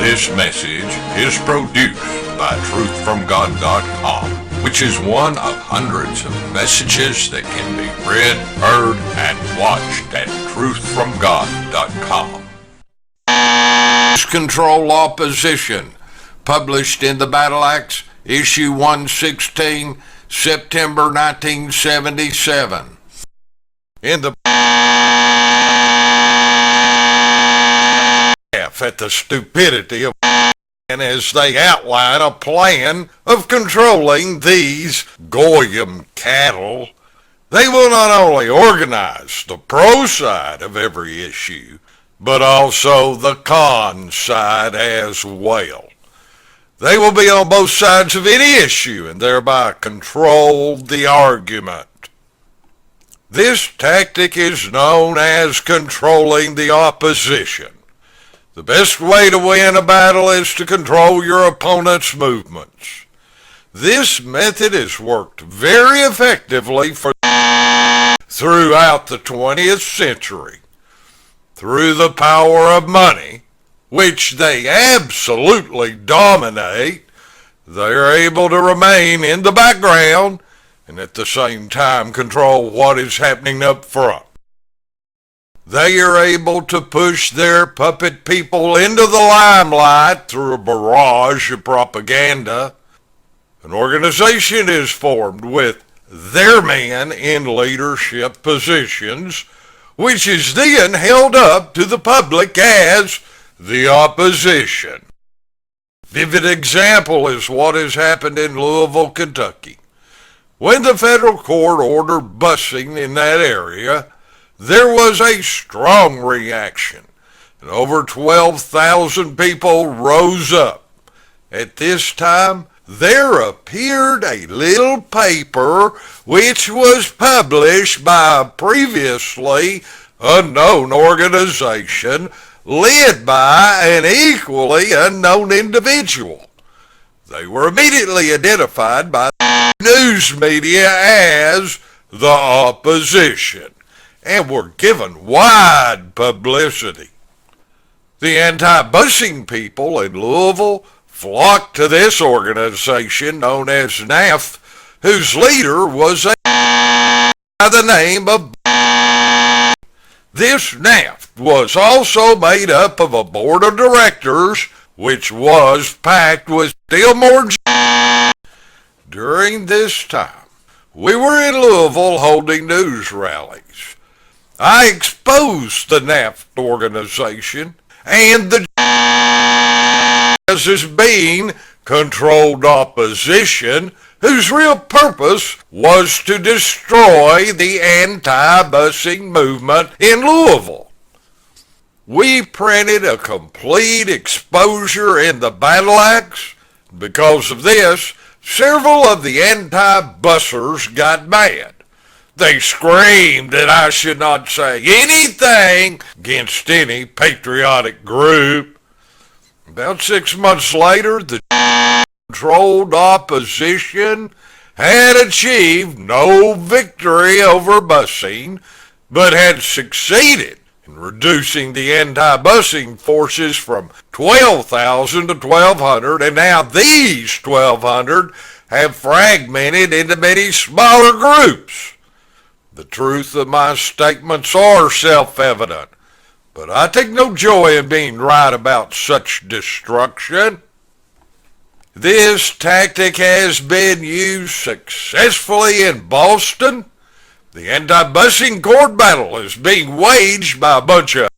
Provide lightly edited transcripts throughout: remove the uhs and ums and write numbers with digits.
This message is produced by truthfromgod.com, which is one of hundreds of messages that can be read, heard, and watched at truthfromgod.com. Xxxx Control Opposition, published in the Battle Axe, issue 116, September 1977. In the at the stupidity of and as they outline a plan of controlling these goyim cattle, they will not only organize the pro side of every issue, but also the con side as well. They will be on both sides of any issue and thereby control the argument. This tactic is known as controlling the opposition. The best way to win a battle is to control your opponent's movements. This method has worked very effectively throughout the 20th century. Through the power of money, which they absolutely dominate, they are able to remain in the background and at the same time control what is happening up front. They are able to push their puppet people into the limelight through a barrage of propaganda. An organization is formed with their men in leadership positions, which is then held up to the public as the opposition. Vivid example is what has happened in Louisville, Kentucky. When the federal court ordered busing in that area, there was a strong reaction, and over 12,000 people rose up. At this time, there appeared a little paper which was published by a previously unknown organization led by an equally unknown individual. They were immediately identified by the news media as the opposition, and were given wide publicity. The anti-busing people in Louisville flocked to this organization known as N.E.W.S, whose leader was by the name of This N.E.W. was also made up of a board of directors which was packed with still more. During this time, we were in Louisville holding news rallies. I exposed the N.E.W. organization and the as being controlled opposition, whose real purpose was to destroy the anti-busing movement in Louisville. We printed a complete exposure in the Battle Axe. Because of this, several of the anti-bussers got mad. They screamed that I should not say anything against any patriotic group. About 6 months later, the controlled opposition had achieved no victory over busing, but had succeeded in reducing the anti-busing forces from 12,000 to 1,200, and now these 1,200 have fragmented into many smaller groups. The truth of my statements are self-evident, but I take no joy in being right about such destruction. This tactic has been used successfully in Boston. The anti-busing court battle is being waged by a bunch of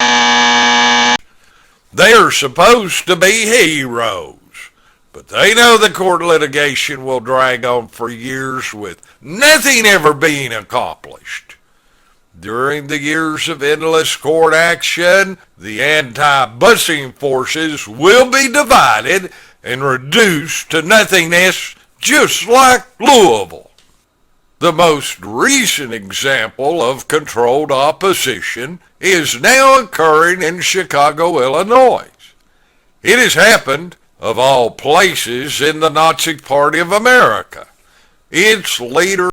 they are supposed to be heroes, but they know the court litigation will drag on for years with nothing ever being accomplished. During the years of endless court action, the anti-busing forces will be divided and reduced to nothingness, just like Louisville. The most recent example of controlled opposition is now occurring in Chicago, Illinois. It has happened, of all places, in the Nazi Party of America. Its leader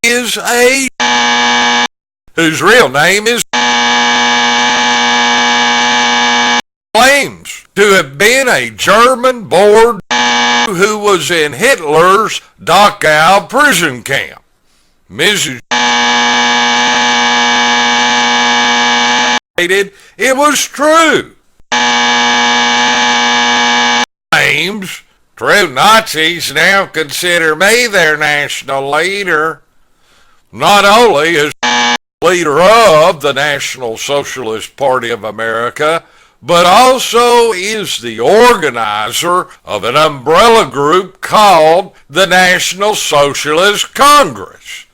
is whose real name is claims to have been a German-born who was in Hitler's Dachau prison camp. Mrs. It was true. Claims true Nazis now consider me their national leader. Not only is leader of the National Socialist Party of America, but also is the organizer of an umbrella group called the National Socialist Congress.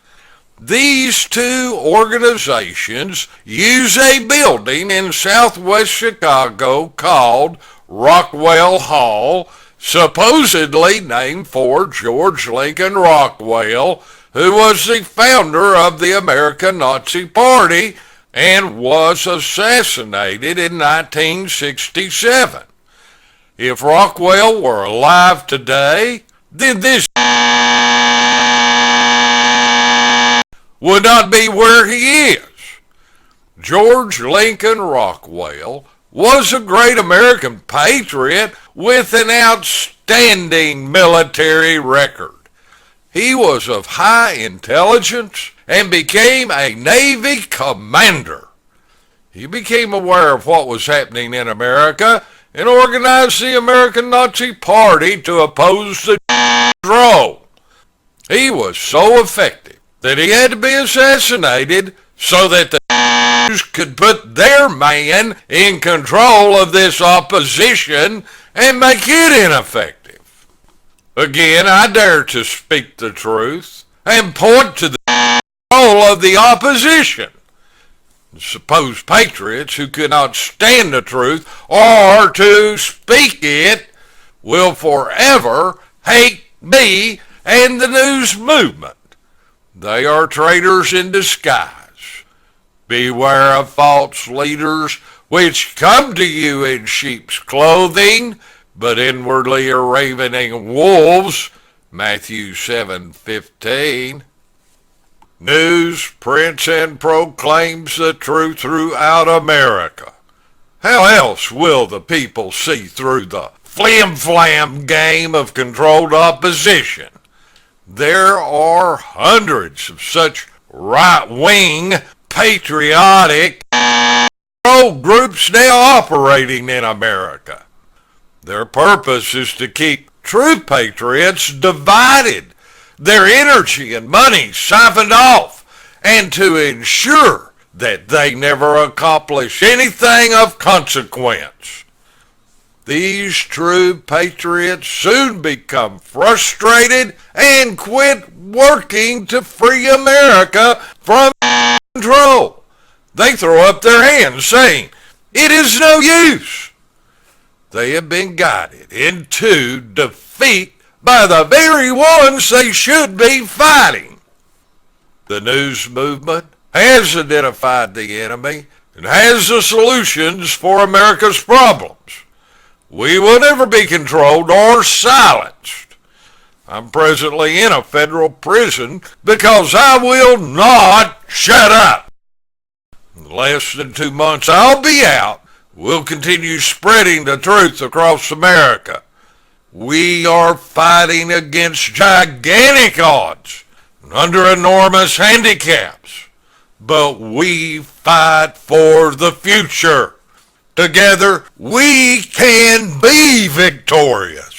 These two organizations use a building in southwest Chicago called Rockwell Hall, supposedly named for George Lincoln Rockwell, who was the founder of the American Nazi Party and was assassinated in 1967. If Rockwell were alive today, then this would not be where he is. George Lincoln Rockwell was a great American patriot with an outstanding military record. He was of high intelligence and became a Navy commander. He became aware of what was happening in America and organized the American Nazi Party to oppose the role. He was so effective that he had to be assassinated so that the Jews could put their man in control of this opposition and make it ineffective. Again, I dare to speak the truth and point to the control of the opposition. Suppose patriots who could not stand the truth or to speak it will forever hate me and the news movement. They are traitors in disguise. Beware of false leaders which come to you in sheep's clothing, but inwardly are ravening wolves. Matthew 7:15. News prints and proclaims the truth throughout America. How else will the people see through the flim-flam game of controlled opposition? There are hundreds of such right-wing, patriotic groups now operating in America. Their purpose is to keep true patriots divided, their energy and money siphoned off, and to ensure that they never accomplish anything of consequence. These true patriots soon become frustrated and quit working to free America from control. They throw up their hands saying, "It is no use." They have been guided into defeat by the very ones they should be fighting. The news movement has identified the enemy and has the solutions for America's problems. We will never be controlled or silenced. I'm presently in a federal prison because I will not shut up. In less than 2 months I'll be out. We'll continue spreading the truth across America. We are fighting against gigantic odds and under enormous handicaps, but we fight for the future. Together, we can be victorious.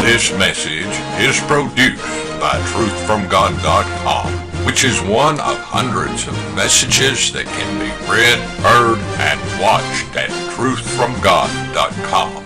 This message is produced by truthfromgod.com, which is one of hundreds of messages that can be read, heard, and watched at truthfromgod.com.